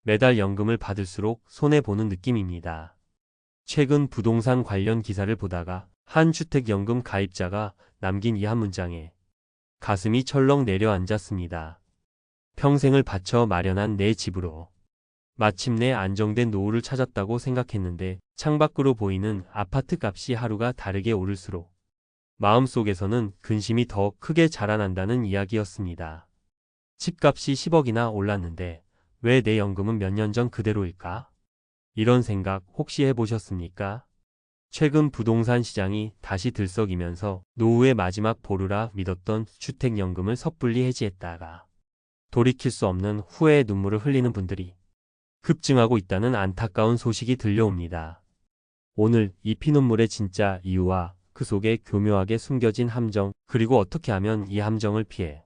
매달 연금을 받을수록 손해보는 느낌입니다. 최근 부동산 관련 기사를 보다가 한 주택연금 가입자가 남긴 이 한 문장에 가슴이 철렁 내려앉았습니다. 평생을 바쳐 마련한 내 집으로 마침내 안정된 노후를 찾았다고 생각했는데 창밖으로 보이는 아파트 값이 하루가 다르게 오를수록 마음속에서는 근심이 더 크게 자라난다는 이야기였습니다. 집값이 10억이나 올랐는데 왜 내 연금은 몇 년 전 그대로일까? 이런 생각 혹시 해보셨습니까? 최근 부동산 시장이 다시 들썩이면서 노후의 마지막 보루라 믿었던 주택연금을 섣불리 해지했다가 돌이킬 수 없는 후회의 눈물을 흘리는 분들이 급증하고 있다는 안타까운 소식이 들려옵니다. 오늘 이 피눈물의 진짜 이유와 그 속에 교묘하게 숨겨진 함정, 그리고 어떻게 하면 이 함정을 피해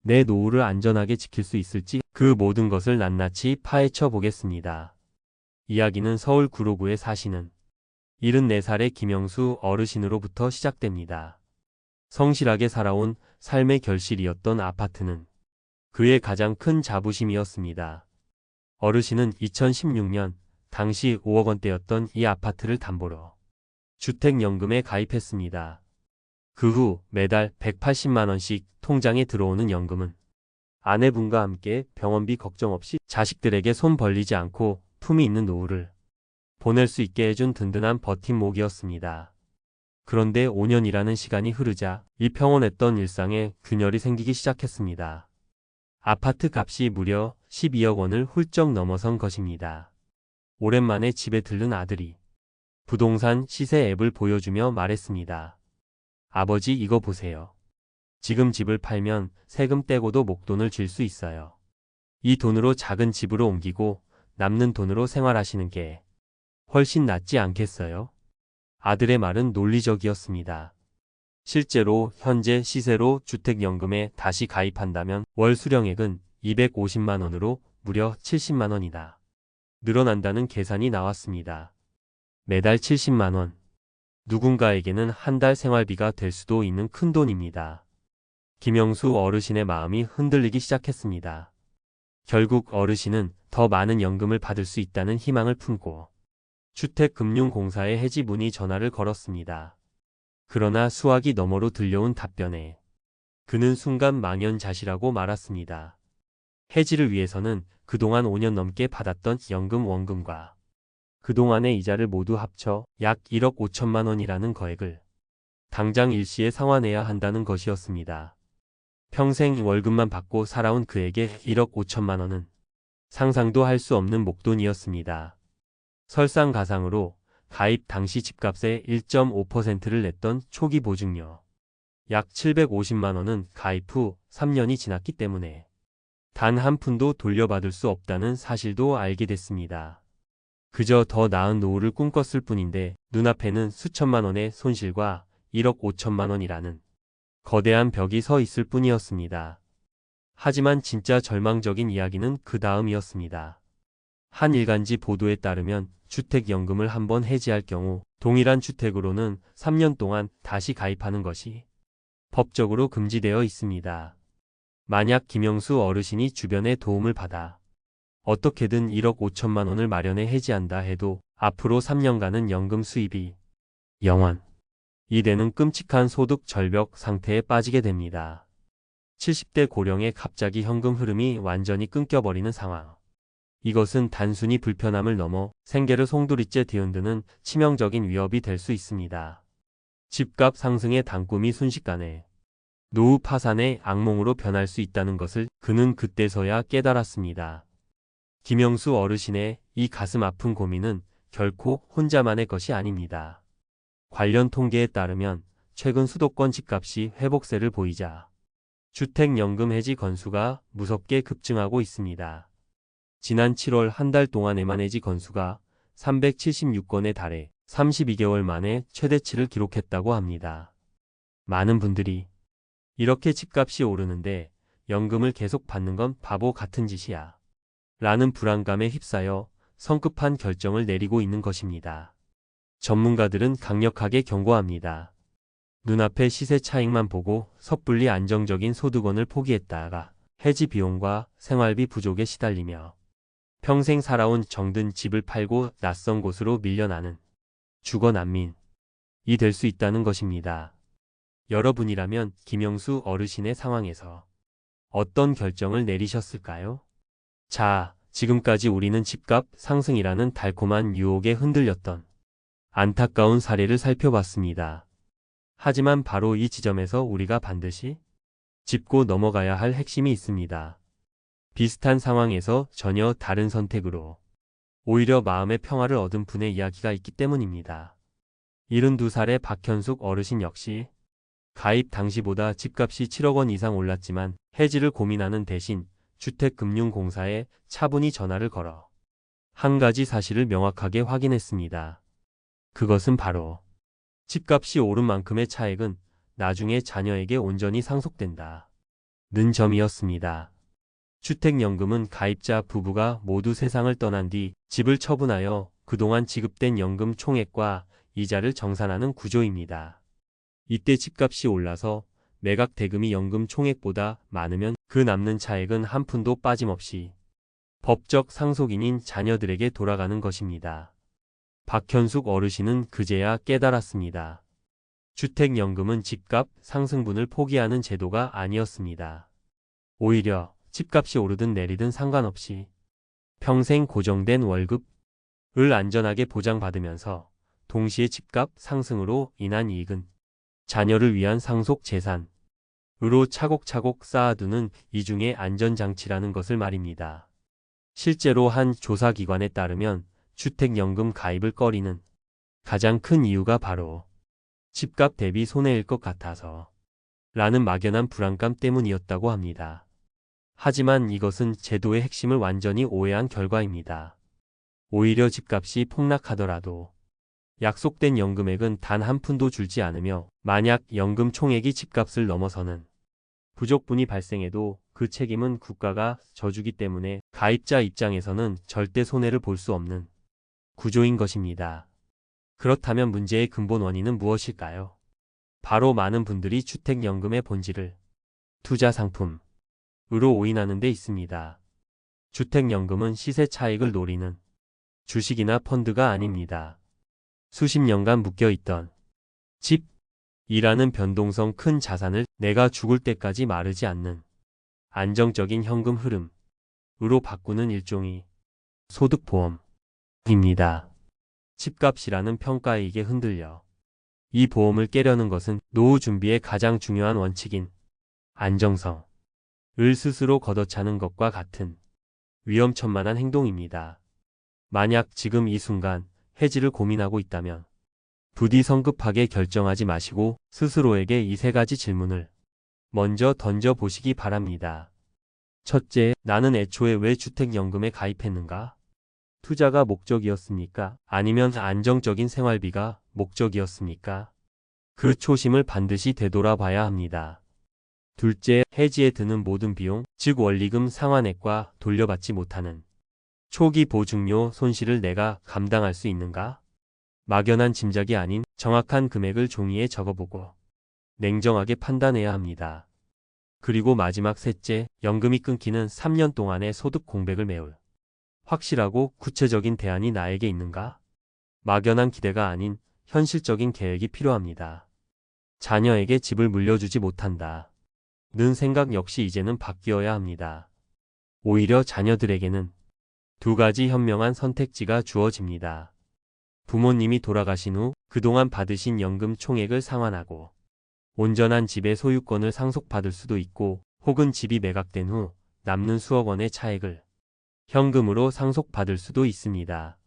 내 노후를 안전하게 지킬 수 있을지, 그 모든 것을 낱낱이 파헤쳐 보겠습니다. 이야기는 서울 구로구에 사시는 74살의 김영수 어르신으로부터 시작됩니다. 성실하게 살아온 삶의 결실이었던 아파트는 그의 가장 큰 자부심이었습니다. 어르신은 2016년 당시 5억 원대였던 이 아파트를 담보로 주택연금에 가입했습니다. 그 후 매달 180만 원씩 통장에 들어오는 연금은 아내분과 함께 병원비 걱정 없이 자식들에게 손 벌리지 않고 품위 있는 노후를 보낼 수 있게 해준 든든한 버팀목이었습니다. 그런데 5년이라는 시간이 흐르자 이 평온했던 일상에 균열이 생기기 시작했습니다. 아파트 값이 무려 12억 원을 훌쩍 넘어선 것입니다. 오랜만에 집에 들른 아들이 부동산 시세 앱을 보여주며 말했습니다. 아버지, 이거 보세요. 지금 집을 팔면 세금 떼고도 목돈을 쥘 수 있어요. 이 돈으로 작은 집으로 옮기고 남는 돈으로 생활하시는 게 훨씬 낫지 않겠어요? 아들의 말은 논리적이었습니다. 실제로 현재 시세로 주택연금에 다시 가입한다면 월 수령액은 250만 원으로 무려 70만 원이나 늘어난다는 계산이 나왔습니다. 매달 70만 원. 누군가에게는 한 달 생활비가 될 수도 있는 큰 돈입니다. 김영수 어르신의 마음이 흔들리기 시작했습니다. 결국 어르신은 더 많은 연금을 받을 수 있다는 희망을 품고 주택금융공사에 해지 문의 전화를 걸었습니다. 그러나 수화기 너머로 들려온 답변에 그는 순간 망연자실하고 말았습니다. 해지를 위해서는 그동안 5년 넘게 받았던 연금 원금과 그동안의 이자를 모두 합쳐 약 1억 5천만 원이라는 거액을 당장 일시에 상환해야 한다는 것이었습니다. 평생 월급만 받고 살아온 그에게 1억 5천만 원은 상상도 할 수 없는 목돈이었습니다. 설상가상으로 가입 당시 집값의 1.5%를 냈던 초기 보증료 약 750만 원은 가입 후 3년이 지났기 때문에 단 한 푼도 돌려받을 수 없다는 사실도 알게 됐습니다. 그저 더 나은 노후를 꿈꿨을 뿐인데 눈앞에는 수천만 원의 손실과 1억 5천만 원이라는 거대한 벽이 서 있을 뿐이었습니다. 하지만 진짜 절망적인 이야기는 그 다음이었습니다. 한 일간지 보도에 따르면 주택연금을 한번 해지할 경우 동일한 주택으로는 3년 동안 다시 가입하는 것이 법적으로 금지되어 있습니다. 만약 김영수 어르신이 주변의 도움을 받아 어떻게든 1억 5천만 원을 마련해 해지한다 해도 앞으로 3년간은 연금 수입이 0원이 되는 끔찍한 소득 절벽 상태에 빠지게 됩니다. 70대 고령의 갑자기 현금 흐름이 완전히 끊겨버리는 상황. 이것은 단순히 불편함을 넘어 생계를 송두리째 뒤흔드는 치명적인 위협이 될 수 있습니다. 집값 상승의 단꿈이 순식간에 노후 파산의 악몽으로 변할 수 있다는 것을 그는 그때서야 깨달았습니다. 김영수 어르신의 이 가슴 아픈 고민은 결코 혼자만의 것이 아닙니다. 관련 통계에 따르면 최근 수도권 집값이 회복세를 보이자 주택연금 해지 건수가 무섭게 급증하고 있습니다. 지난 7월 한 달 동안에만 해지 건수가 376건에 달해 32개월 만에 최대치를 기록했다고 합니다. 많은 분들이 이렇게 집값이 오르는데 연금을 계속 받는 건 바보 같은 짓이야 라는 불안감에 휩싸여 성급한 결정을 내리고 있는 것입니다. 전문가들은 강력하게 경고합니다. 눈앞의 시세 차익만 보고 섣불리 안정적인 소득원을 포기했다가 해지 비용과 생활비 부족에 시달리며 평생 살아온 정든 집을 팔고 낯선 곳으로 밀려나는 주거 난민이 될 수 있다는 것입니다. 여러분이라면 김영수 어르신의 상황에서 어떤 결정을 내리셨을까요? 자, 지금까지 우리는 집값 상승이라는 달콤한 유혹에 흔들렸던 안타까운 사례를 살펴봤습니다. 하지만 바로 이 지점에서 우리가 반드시 짚고 넘어가야 할 핵심이 있습니다. 비슷한 상황에서 전혀 다른 선택으로 오히려 마음의 평화를 얻은 분의 이야기가 있기 때문입니다. 72살의 박현숙 어르신 역시 가입 당시보다 집값이 7억 원 이상 올랐지만 해지를 고민하는 대신 주택금융공사에 차분히 전화를 걸어 한 가지 사실을 명확하게 확인했습니다. 그것은 바로 집값이 오른 만큼의 차액은 나중에 자녀에게 온전히 상속된다 는 점이었습니다. 주택연금은 가입자 부부가 모두 세상을 떠난 뒤 집을 처분하여 그동안 지급된 연금 총액과 이자를 정산하는 구조입니다. 이때 집값이 올라서 매각 대금이 연금 총액보다 많으면 그 남는 차액은 한 푼도 빠짐없이 법적 상속인인 자녀들에게 돌아가는 것입니다. 박현숙 어르신은 그제야 깨달았습니다. 주택연금은 집값 상승분을 포기하는 제도가 아니었습니다. 오히려 집값이 오르든 내리든 상관없이 평생 고정된 월급을 안전하게 보장받으면서 동시에 집값 상승으로 인한 이익은 자녀를 위한 상속 재산으로 차곡차곡 쌓아두는 이중의 안전장치라는 것을 말입니다. 실제로 한 조사기관에 따르면 주택연금 가입을 꺼리는 가장 큰 이유가 바로 집값 대비 손해일 것 같아서 라는 막연한 불안감 때문이었다고 합니다. 하지만 이것은 제도의 핵심을 완전히 오해한 결과입니다. 오히려 집값이 폭락하더라도 약속된 연금액은 단 한 푼도 줄지 않으며 만약 연금 총액이 집값을 넘어서는 부족분이 발생해도 그 책임은 국가가 져주기 때문에 가입자 입장에서는 절대 손해를 볼 수 없는 구조인 것입니다. 그렇다면 문제의 근본 원인은 무엇일까요? 바로 많은 분들이 주택연금의 본질을 투자 상품으로 오인하는 데 있습니다. 주택연금은 시세 차익을 노리는 주식이나 펀드가 아닙니다. 수십 년간 묶여있던 집이라는 변동성 큰 자산을 내가 죽을 때까지 마르지 않는 안정적인 현금 흐름으로 바꾸는 일종의 소득보험입니다. 집값이라는 평가이익에 흔들려 이 보험을 깨려는 것은 노후 준비의 가장 중요한 원칙인 안정성을 스스로 걷어차는 것과 같은 위험천만한 행동입니다. 만약 지금 이 순간 해지를 고민하고 있다면 부디 성급하게 결정하지 마시고 스스로에게 이 세 가지 질문을 먼저 던져보시기 바랍니다. 첫째, 나는 애초에 왜 주택연금에 가입했는가? 투자가 목적이었습니까? 아니면 안정적인 생활비가 목적이었습니까? 그 초심을 반드시 되돌아봐야 합니다. 둘째, 해지에 드는 모든 비용, 즉 원리금 상환액과 돌려받지 못하는 초기 보증료 손실을 내가 감당할 수 있는가? 막연한 짐작이 아닌 정확한 금액을 종이에 적어보고 냉정하게 판단해야 합니다. 그리고 마지막 셋째, 연금이 끊기는 3년 동안의 소득 공백을 메울 확실하고 구체적인 대안이 나에게 있는가? 막연한 기대가 아닌 현실적인 계획이 필요합니다. 자녀에게 집을 물려주지 못한다 는 생각 역시 이제는 바뀌어야 합니다. 오히려 자녀들에게는 두 가지 현명한 선택지가 주어집니다. 부모님이 돌아가신 후 그동안 받으신 연금 총액을 상환하고 온전한 집의 소유권을 상속받을 수도 있고 혹은 집이 매각된 후 남는 수억 원의 차액을 현금으로 상속받을 수도 있습니다.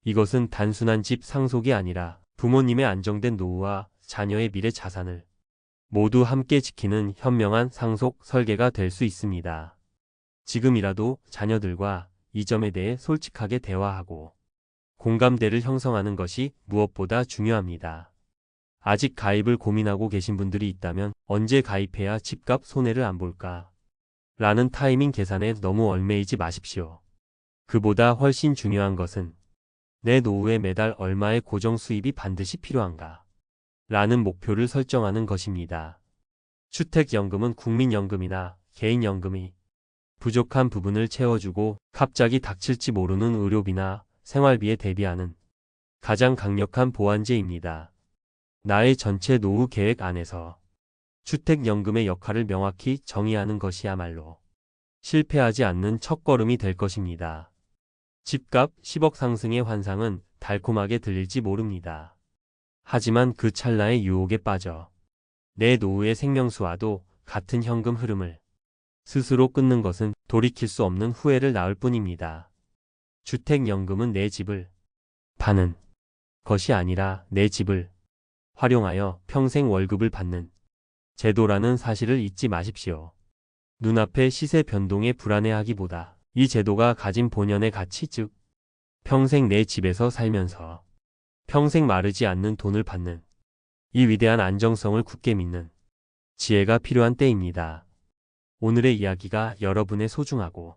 이것은 단순한 집 상속이 아니라 부모님의 안정된 노후와 자녀의 미래 자산을 모두 함께 지키는 현명한 상속 설계가 될 수 있습니다. 지금이라도 자녀들과 이 점에 대해 솔직하게 대화하고 공감대를 형성하는 것이 무엇보다 중요합니다. 아직 가입을 고민하고 계신 분들이 있다면 언제 가입해야 집값 손해를 안 볼까? 라는 타이밍 계산에 너무 얽매이지 마십시오. 그보다 훨씬 중요한 것은 내 노후에 매달 얼마의 고정 수입이 반드시 필요한가? 라는 목표를 설정하는 것입니다. 주택연금은 국민연금이나 개인연금이 부족한 부분을 채워주고 갑자기 닥칠지 모르는 의료비나 생활비에 대비하는 가장 강력한 보완제입니다. 나의 전체 노후 계획 안에서 주택연금의 역할을 명확히 정의하는 것이야말로 실패하지 않는 첫걸음이 될 것입니다. 집값 10억 상승의 환상은 달콤하게 들릴지 모릅니다. 하지만 그 찰나의 유혹에 빠져 내 노후의 생명수와도 같은 현금 흐름을 스스로 끊는 것은 돌이킬 수 없는 후회를 낳을 뿐입니다. 주택연금은 내 집을 파는 것이 아니라 내 집을 활용하여 평생 월급을 받는 제도라는 사실을 잊지 마십시오. 눈앞의 시세 변동에 불안해하기보다 이 제도가 가진 본연의 가치, 즉 평생 내 집에서 살면서 평생 마르지 않는 돈을 받는 이 위대한 안정성을 굳게 믿는 지혜가 필요한 때입니다. 오늘의 이야기가 여러분의 소중하고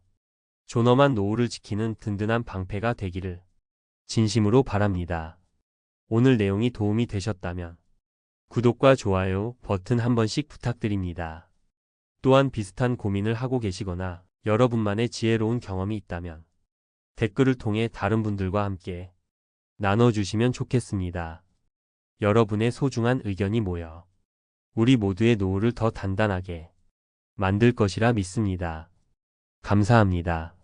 존엄한 노후를 지키는 든든한 방패가 되기를 진심으로 바랍니다. 오늘 내용이 도움이 되셨다면 구독과 좋아요 버튼 한 번씩 부탁드립니다. 또한 비슷한 고민을 하고 계시거나 여러분만의 지혜로운 경험이 있다면 댓글을 통해 다른 분들과 함께 나눠주시면 좋겠습니다. 여러분의 소중한 의견이 모여 우리 모두의 노후를 더 단단하게 만들 것이라 믿습니다. 감사합니다.